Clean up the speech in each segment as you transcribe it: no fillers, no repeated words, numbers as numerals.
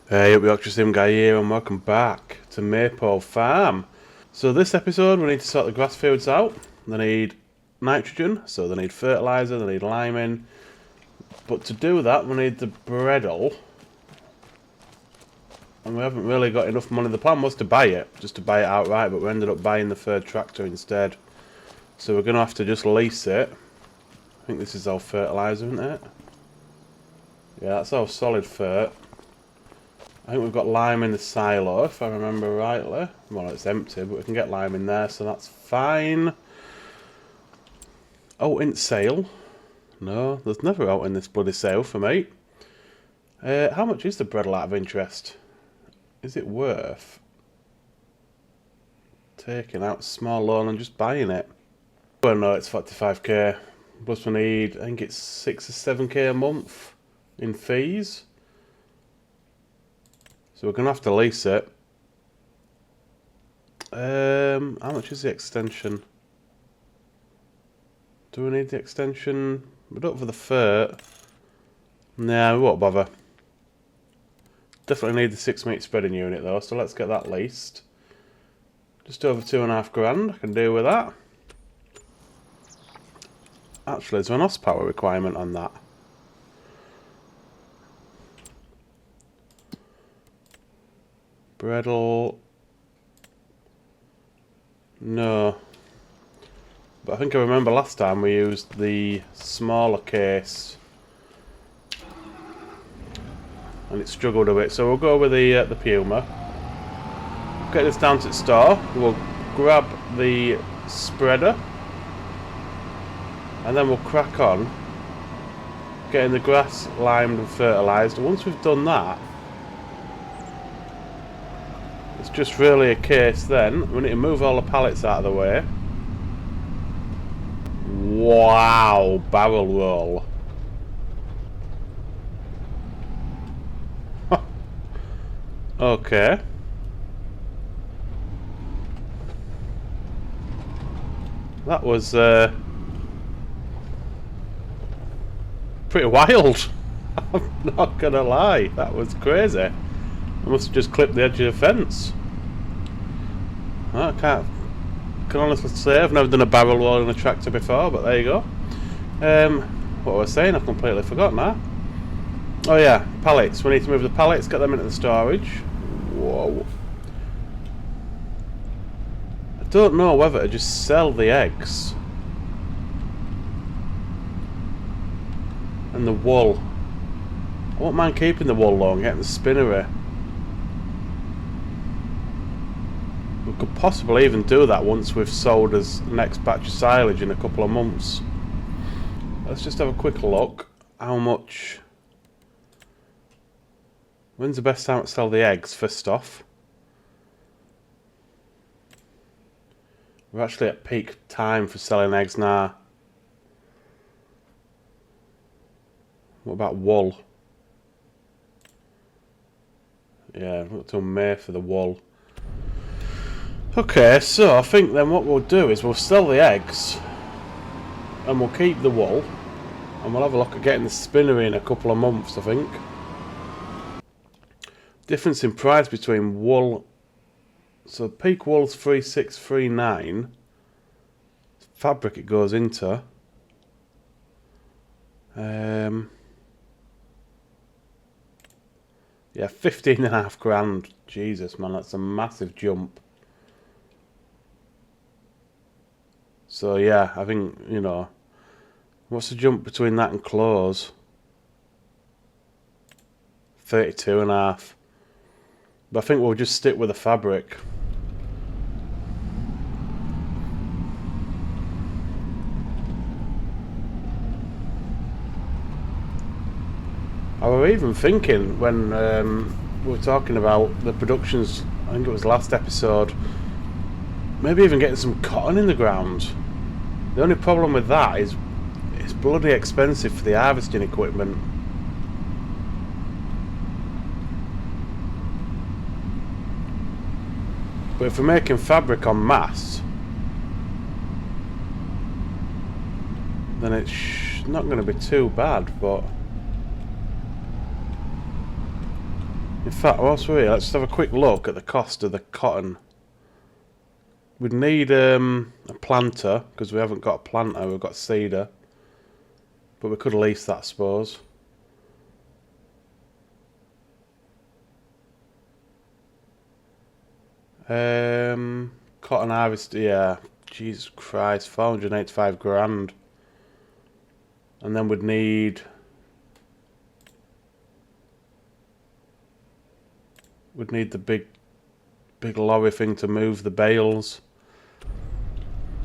Hey, up Yorkshire Sim Guy here, and welcome back to Maypole Farm. So this episode we need to sort the grass fields out. They need nitrogen, so they need fertiliser, they need liming. But to do that we need the bredel. And we haven't really got enough money. The plan was to buy it, just to buy it outright, but we ended up buying the third tractor instead. So we're going to have to just lease it. I think this is all fertiliser, isn't it? Yeah, that's all solid fert. I think we've got lime in the silo, if I remember rightly. Well, it's empty, but we can get lime in there, so that's fine. Oat in sale. No, there's never oat in this bloody sale for me. How much is the bredel out of interest? Is it worth taking out a small loan and just buying it? Well, no, it's 45k. Plus we need, I think it's 6 or 7k a month in fees. So we're going to have to lease it. How much is the extension? Do we need the extension? We don't for the fert. Nah, we won't bother. Definitely need the 6 metre spreading unit though, so let's get that leased. Just over 2.5 grand, I can deal with that. Actually, there's an horsepower requirement on that. Bredel. No. But I think I remember last time we used the smaller case. And it struggled a bit. So we'll go with the Puma. Get this down to the store. We'll grab the spreader. And then we'll crack on getting the grass limed and fertilised. Once we've done that, it's just really a case then, we need to move all the pallets out of the way. Wow, barrel roll. Okay. That was pretty wild. I'm not gonna lie, that was crazy. I must have just clipped the edge of the fence. I can honestly say I've never done a barrel roll in a tractor before, but there you go. What was I saying? I've completely forgotten that. Oh yeah, pallets. We need to move the pallets, get them into the storage. Whoa. I don't know whether to just sell the eggs and the wool. I won't mind keeping the wool though and getting the spinnery. We could possibly even do that once we've sold us next batch of silage in a couple of months. Let's just have a quick look. How much? When's the best time to sell the eggs, first off? We're actually at peak time for selling eggs now. What about wool? Yeah, not till May for the wool. Okay, so I think then what we'll do is we'll sell the eggs and we'll keep the wool and we'll have a look at getting the spinnery in a couple of months, I think. Difference in price between wool. So peak wool's 3639. Fabric it goes into. Yeah, 15.5 grand. Jesus man, that's a massive jump. So yeah, I think, you know, what's the jump between that and clothes? 32.5. But I think we'll just stick with the fabric. I was even thinking when we were talking about the productions, I think it was last episode, maybe even getting some cotton in the ground. The only problem with that is it's bloody expensive for the harvesting equipment. But if we're making fabric en masse, then it's not going to be too bad, but In fact, whilst we're here, let's just have a quick look at the cost of the cotton. We'd need a planter, because we haven't got a planter, we've got cedar. But we could lease that, I suppose. Cotton harvest, yeah. Jesus Christ, 485 grand. And then we'd need... We'd need the big lorry thing to move the bales.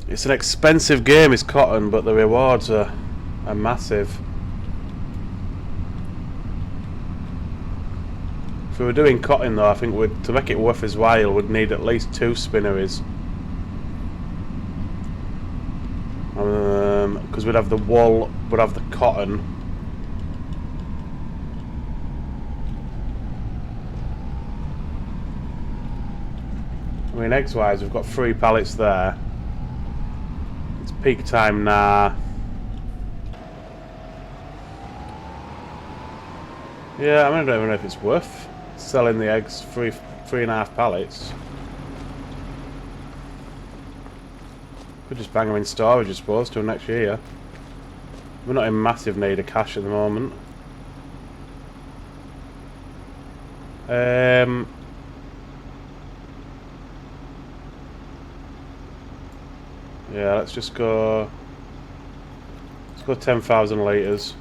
It's an expensive game, is cotton, but the rewards are massive. If we were doing cotton though, I think to make it worth his while, we'd need at least 2 spinneries. Because we'd have the wool, we'd have the cotton. I mean, eggs-wise, we've got 3 pallets there. It's peak time now. Yeah, I mean, I don't even know if it's worth selling the eggs, 3.5 pallets. Could just bang them in storage, I suppose, till next year. We're not in massive need of cash at the moment. Yeah, let's just go. Let's go 10,000 litres.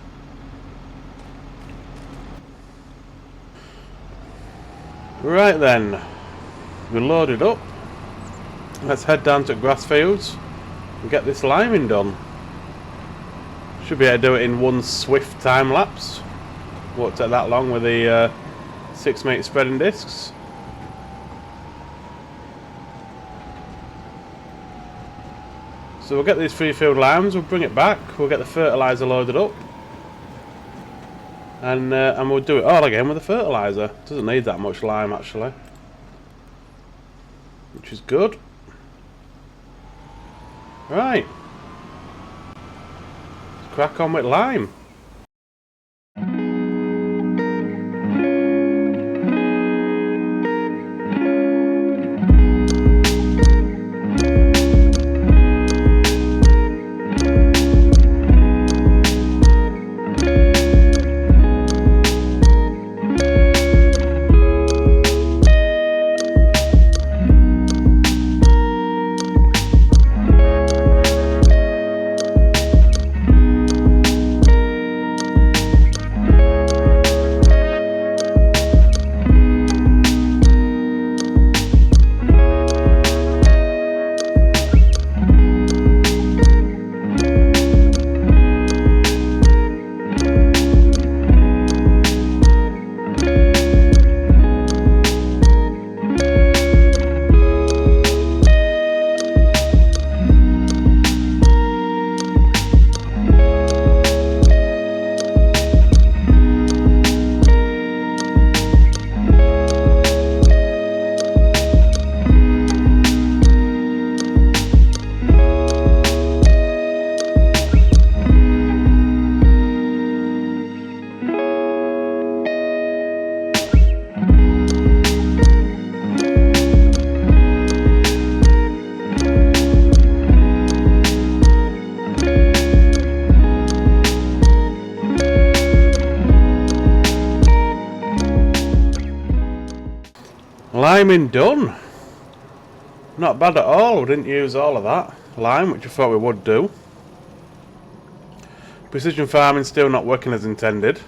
Right then, we're loaded up. Let's head down to grass fields and get this liming done. Should be able to do it in one swift time lapse. Won't take that long with the 6 metre spreading discs. So we'll get these 3 field limes, we'll bring it back, we'll get the fertiliser loaded up. And we'll do it all again with the fertiliser. Doesn't need that much lime actually, which is good. Right, let's crack on with lime. Liming done. Not bad at all. We didn't use all of that lime, which I thought we would do. Precision farming still not working as intended.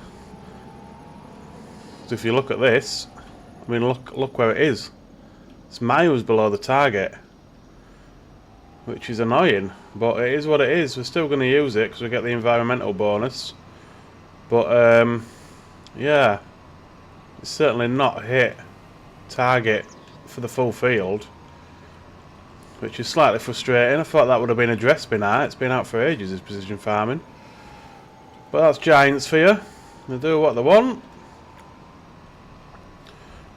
So if you look at this, I mean, look where it is. It's miles below the target, which is annoying, but it is what it is. We're still going to use it because we get the environmental bonus. But yeah, it's certainly not hit target for the full field, which is slightly frustrating. I thought that would have been addressed by now. It's been out for ages, this precision farming. But that's giants for you. They do what they want.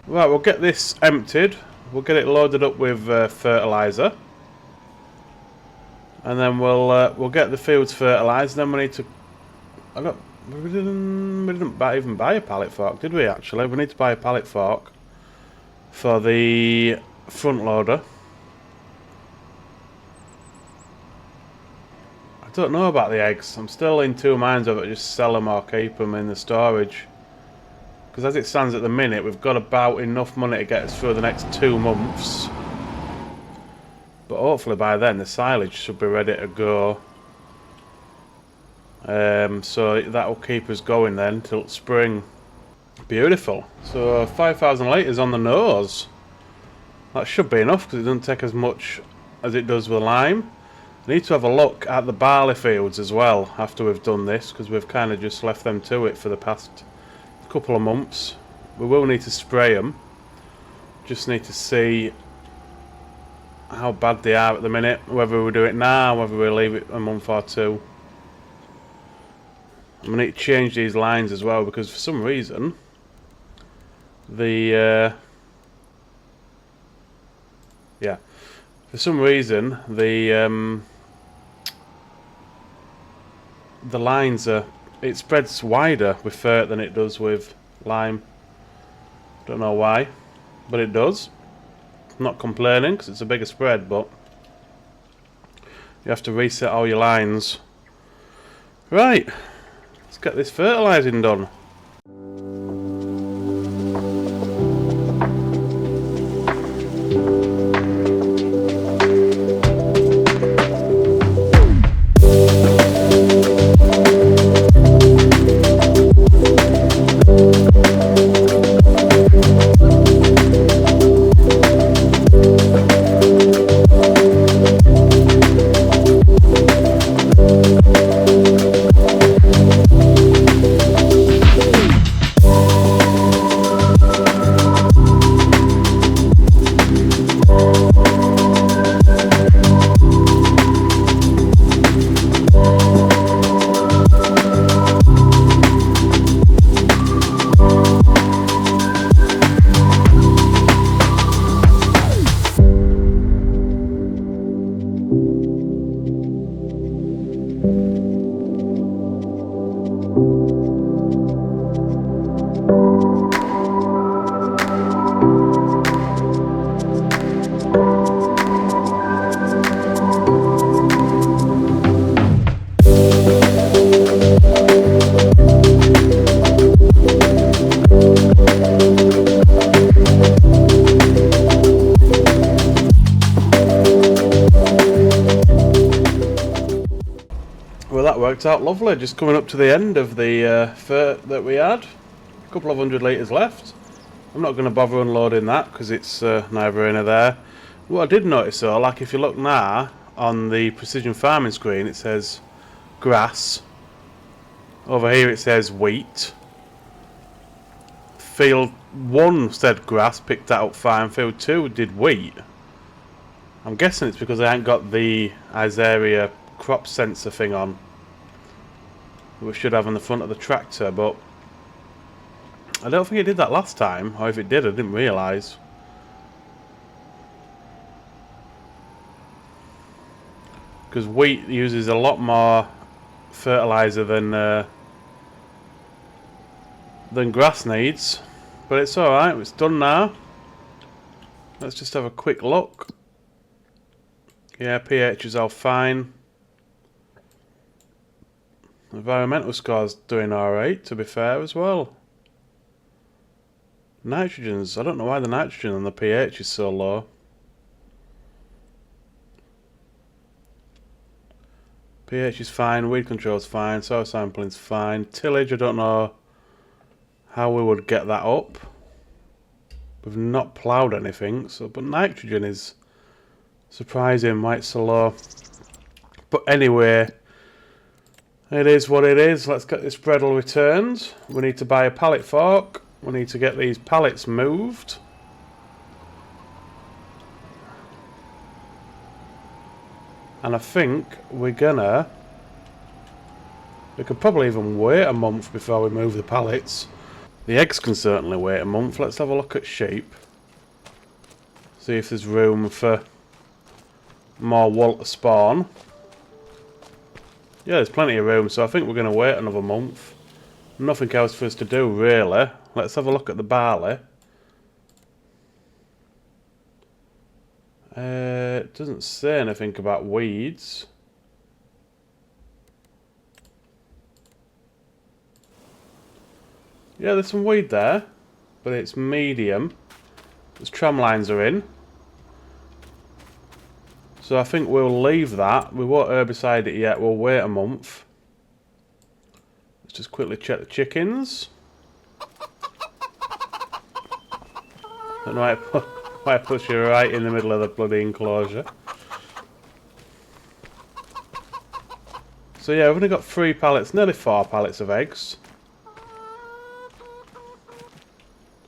Right, we'll get this emptied. We'll get it loaded up with fertiliser, and then we'll get the fields fertilised. Then we need to. even buy a pallet fork, did we actually? We need to buy a pallet fork for the front loader. I don't know about the eggs. I'm still in two minds of it, just sell them or keep them in the storage. Because as it stands at the minute, we've got about enough money to get us through the next 2 months. But hopefully by then the silage should be ready to go. So that will keep us going then till spring. Beautiful. So 5,000 litres on the nose. That should be enough because it doesn't take as much as it does with lime. I need to have a look at the barley fields as well after we've done this, because we've kind of just left them to it for the past couple of months. We will need to spray them. Just need to see how bad they are at the minute, whether we do it now, whether we leave it a month or two. I'm going to need to change these lines as well, because for some reason the the lines are, it spreads wider with fert than it does with lime. Don't know why, but it does. I'm not complaining because it's a bigger spread, but you have to reset all your lines. Right, let's get this fertilising done. Well, that worked out lovely. Just coming up to the end of the fert that we had. A couple of 100 litres left. I'm not going to bother unloading that because it's neither here nor there. What I did notice though, like if you look now on the precision farming screen, it says grass. Over here it says wheat. Field 1 said grass, picked that up fine. Field 2 did wheat. I'm guessing it's because I ain't got the Isaiah crop sensor thing on, we should have on the front of the tractor, but I don't think it did that last time, or if it did I didn't realise. Because wheat uses a lot more fertiliser than grass needs, but it's alright, it's done now. Let's just have a quick look. Yeah, pH is all fine. Environmental score's doing alright, to be fair, as well. Nitrogen's, I don't know why the nitrogen and the pH is so low. pH is fine, weed control's fine, soil sampling's fine. Tillage, I don't know how we would get that up. We've not ploughed anything, so but nitrogen is surprising why it's so low. But anyway, it is what it is. Let's get this Bredel returned. We need to buy a pallet fork. We need to get these pallets moved. And I think we could probably even wait a month before we move the pallets. The eggs can certainly wait a month. Let's have a look at sheep. See if there's room for more wool to spawn. Yeah, there's plenty of room, so I think we're going to wait another month. Nothing else for us to do, really. Let's have a look at the barley. It doesn't say anything about weeds. Yeah, there's some weed there, but it's medium. There's tram lines are in. So I think we'll leave that. We won't herbicide it yet. We'll wait a month. Let's just quickly check the chickens. Don't know why I push you right in the middle of the bloody enclosure. So yeah, we've only got 3 pallets, nearly 4 pallets of eggs.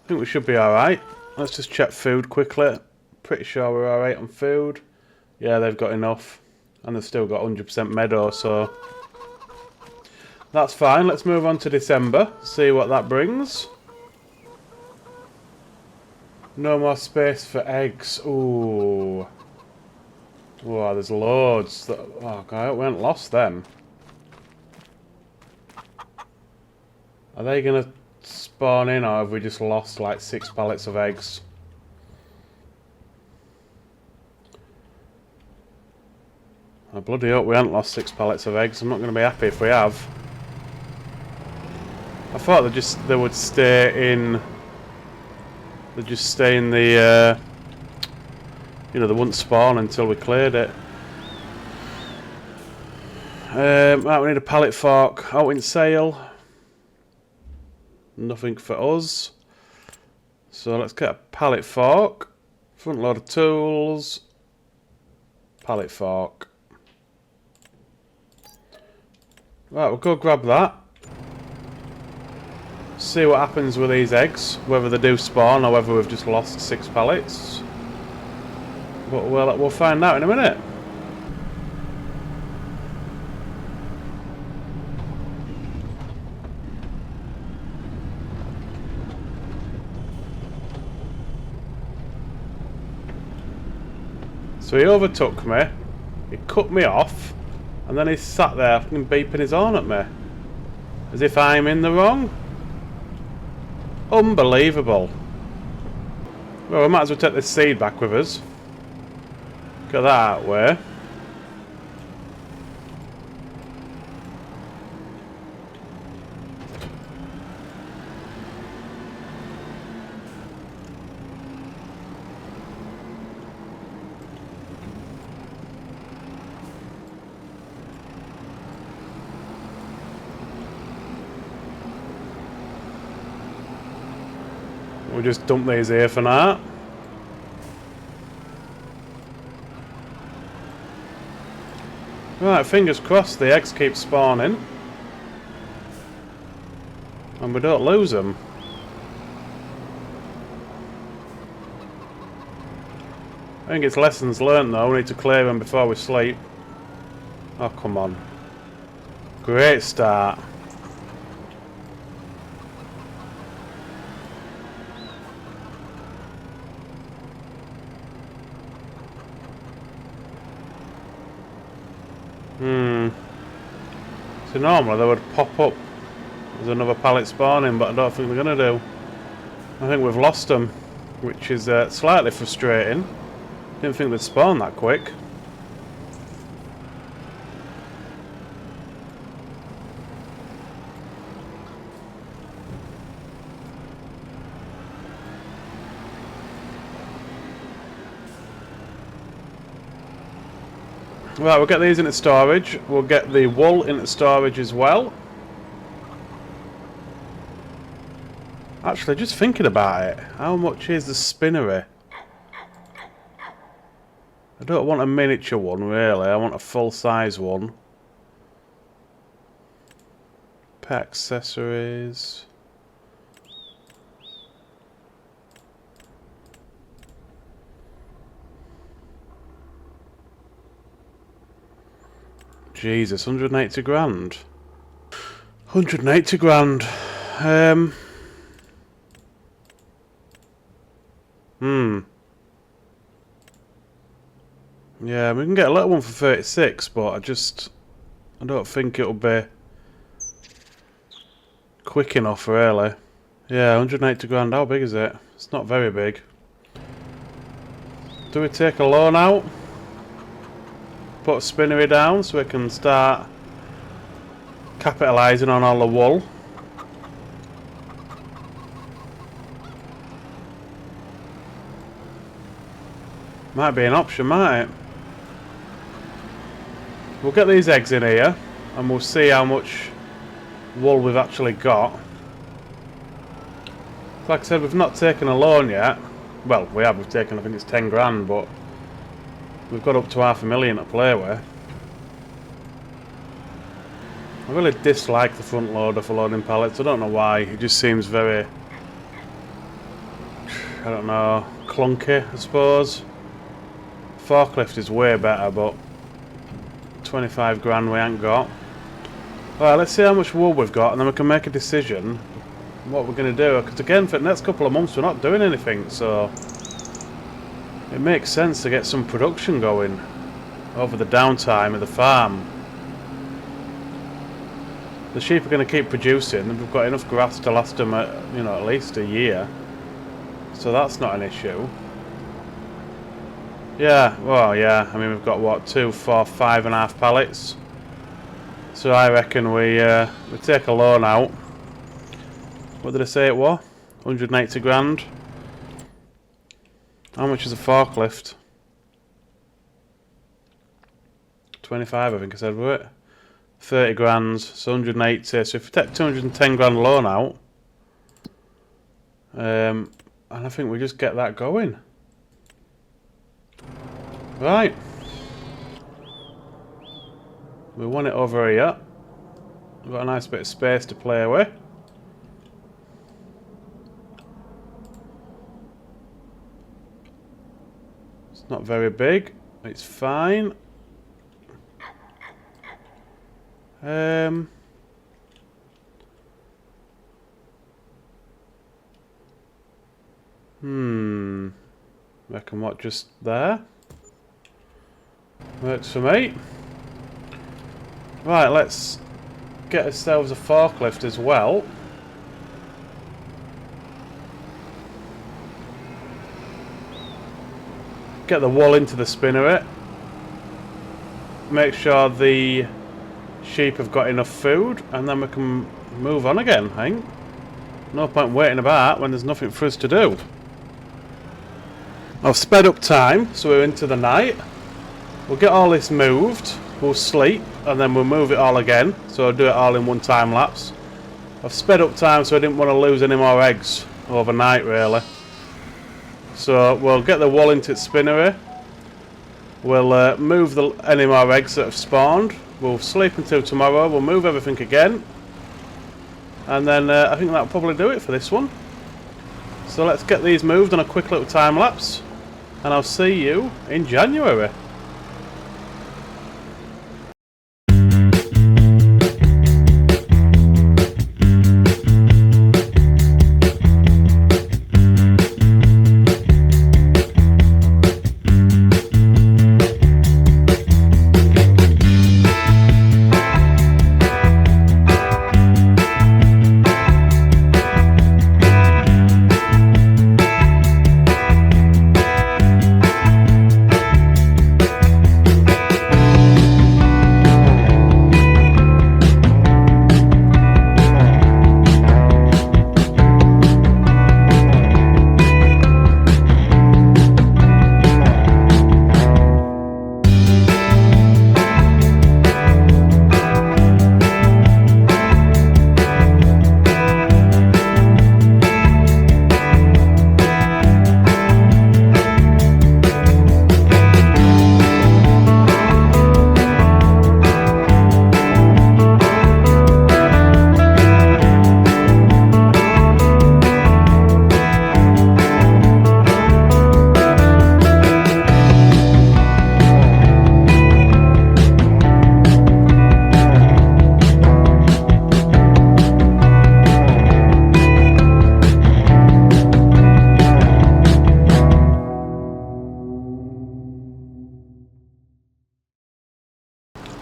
I think we should be alright. Let's just check food quickly. Pretty sure we're alright on food. Yeah, they've got enough. And they've still got 100% meadow, so... that's fine. Let's move on to December. See what that brings. No more space for eggs. Ooh. Wow, there's loads. Oh, God, I hope we haven't lost them. Are they going to spawn in, or have we just lost like 6 pallets of eggs? I bloody hope we haven't lost 6 pallets of eggs. I'm not going to be happy if we have. I thought they would stay in... they'd just stay in the... you know, they wouldn't spawn until we cleared it. Right, we need a pallet fork. Out in sale. Nothing for us. So let's get a pallet fork. Front load of tools. Pallet fork. Right, we'll go grab that. See what happens with these eggs. Whether they do spawn or whether we've just lost 6 pallets. But we'll find out in a minute. So he overtook me, he cut me off, and then he sat there beeping his horn at me. As if I'm in the wrong. Unbelievable. Well, we might as well take this seed back with us. Get that out of the way. We'll just dump these here for now. Right, fingers crossed the eggs keep spawning. And we don't lose them. I think it's lessons learnt though, we need to clear them before we sleep. Oh, come on. Great start. So normally they would pop up as another pallet spawning, but I don't think they're going to do. I think we've lost them, which is slightly frustrating. Didn't think they'd spawn that quick. Right, we'll get these into storage. We'll get the wool into storage as well. Actually, just thinking about it, how much is the spinnery? I don't want a miniature one, really. I want a full-size one. Pet accessories. Jesus, 180 grand. 180 grand. Yeah, we can get a little one for 36, but I don't think it'll be quick enough, really. Yeah, 180 grand. How big is it? It's not very big. Do we take a loan out? Put a spinnery down so we can start capitalising on all the wool. Might be an option, might it? We'll get these eggs in here and we'll see how much wool we've actually got. Like I said, we've not taken a loan yet. Well, we have. We've taken, I think it's 10 grand, but we've got up to $500,000 to play with. I really dislike the front loader for loading pallets. I don't know why. It just seems very, I don't know, clunky, I suppose. Forklift is way better, but 25 grand we ain't got. Well, let's see how much wool we've got, and then we can make a decision what we're going to do. Because again, for the next couple of months, we're not doing anything, so it makes sense to get some production going over the downtime of the farm. The sheep are going to keep producing, and we've got enough grass to last them, at least a year. So that's not an issue. Yeah, well, yeah. I mean, we've got what, 2, 4, 5.5 pallets. So I reckon we take a loan out. What did I say it was? 180 grand. How much is a forklift? 25, I think I said, was it? 30 grand, so 180. So if we take 210 grand loan out, and I think we just get that going. Right. We want it over here. We've got a nice bit of space to play with. It's not very big. It's fine. Reckon what, just there? Works for me. Right, let's get ourselves a forklift as well. Get the wool into the spinnery. Make sure the sheep have got enough food, and then we can move on again, I think. No point waiting about when there's nothing for us to do. I've sped up time, so we're into the night. We'll get all this moved, we'll sleep, and then we'll move it all again. So I'll do it all in one time lapse. I've sped up time so I didn't want to lose any more eggs overnight, really. So we'll get the wool into its spinnery. We'll move any more eggs that have spawned. We'll sleep until tomorrow. We'll move everything again. And then I think that'll probably do it for this one. So let's get these moved on a quick little time lapse. And I'll see you in January.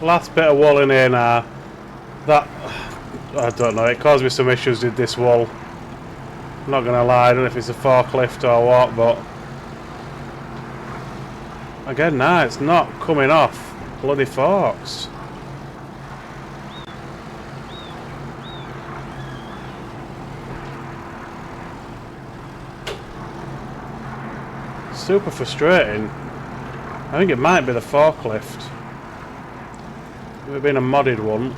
Last bit of wool in here now. That I don't know, it caused me some issues with this wall. I'm not gonna lie, I don't know if it's a forklift or what, but again, nah, it's not coming off bloody forks. Super frustrating. I think it might be the forklift. It would have been a modded one.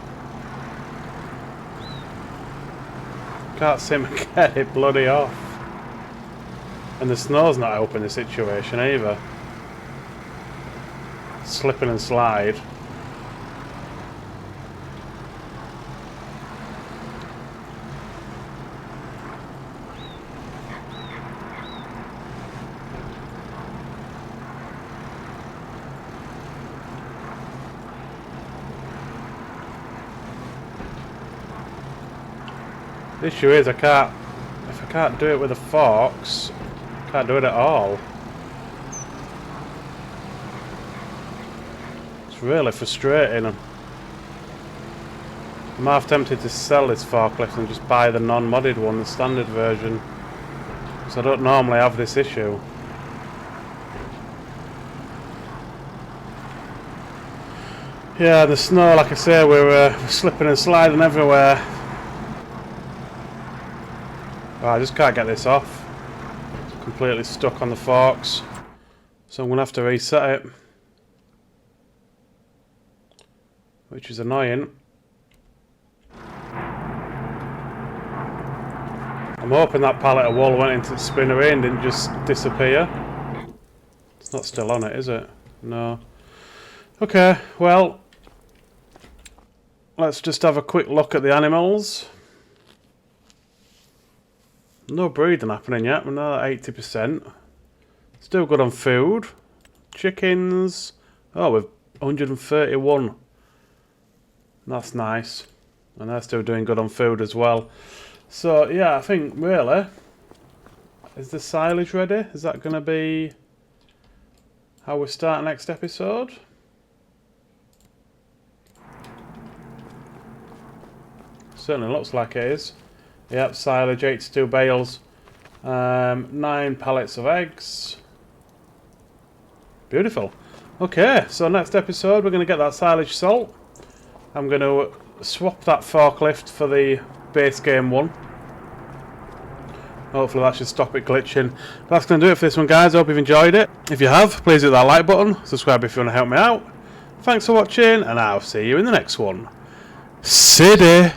Can't seem to get it bloody off. And the snow's not helping the situation either. Slipping and slide. The issue is if I can't do it with the forks, I can't do it at all. It's really frustrating. I'm half tempted to sell this forklift and just buy the non-modded one, the standard version. Because I don't normally have this issue. Yeah, the snow, like I say, we're slipping and sliding everywhere. Oh, I just can't get this off. It's completely stuck on the forks. So I'm going to have to reset it. Which is annoying. I'm hoping that pallet of wool went into the spinnery and didn't just disappear. It's not still on it, is it? No. Okay, well, let's just have a quick look at the animals. No breeding happening yet, we're not at 80%. Still good on food. Chickens. Oh, we've 131. That's nice. And they're still doing good on food as well. So, yeah, I think, really, is the silage ready? Is that going to be how we start next episode? Certainly looks like it is. Yep, silage, 82 bales, 9 pallets of eggs. Beautiful. Okay, so next episode we're going to get that silage salt. I'm going to swap that forklift for the base game one. Hopefully that should stop it glitching. That's going to do it for this one, guys. I hope you've enjoyed it. If you have, please hit that like button. Subscribe if you want to help me out. Thanks for watching, and I'll see you in the next one. City!